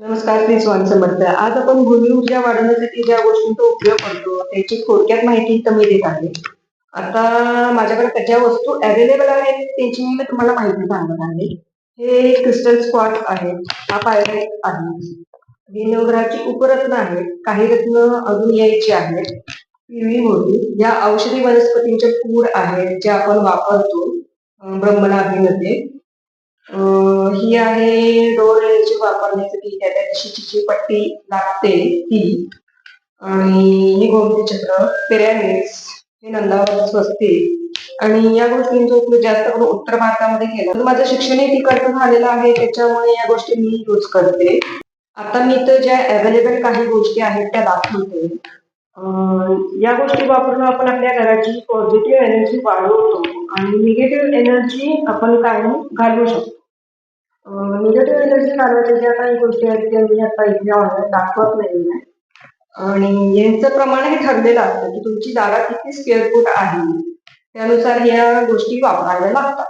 नमस्कार, मी स्वामी समर्थ. आज आपण भूमी ऊर्जा वाढवण्यासाठी ज्या गोष्टींचा उपयोग करतो त्याची थोडक्यात माहिती इथं मी देत आहे. आता माझ्याकडे ज्या वस्तू अवेलेबल आहेत त्याची मी तुम्हाला माहिती सांगत आहे. हे क्रिस्टल स्पॉट आहे, हा पायराइट आहे, दिनवग्रहाची उपरत्न आहेत, काही रत्न अजून यायची आहेत, पिवळी मोती, या औषधी वनस्पतींचे फूड आहेत जे आपण वापरतो ब्रह्मनाभीमध्ये. ही आहे डोर एनर्जी वापरण्यासाठी त्या त्या दिवशीची जी पट्टी लागते ती. आणि ही गोमती चक्र, पिरॅमिड्स, हे नंदावर स्वस्तिक, आणि या गोष्टींचा उपयोग जास्त करून उत्तर भारतामध्ये केला. तर माझं शिक्षणही तिकडचं झालेलं आहे त्याच्यामुळे या गोष्टी मी यूज करते. आता मी तर ज्या अवेलेबल काही गोष्टी आहेत त्या दाखवते. या गोष्टी वापरून आपण आपल्या घराची पॉझिटिव्ह एनर्जी वाढवतो आणि निगेटिव्ह एनर्जी आपण कायम घालवू शकतो. निगेटिव्ह एनर्जी घालवायच्या ज्या काही गोष्टी आहेत त्या मी आता इथे ऑनलाईन दाखवत नाहीये. आणि यांचं प्रमाण हे ठरलेलं असतं की तुमची जागा किती स्क्वेअर फूट आहे, त्यानुसार या गोष्टी वापराव्या लागतात.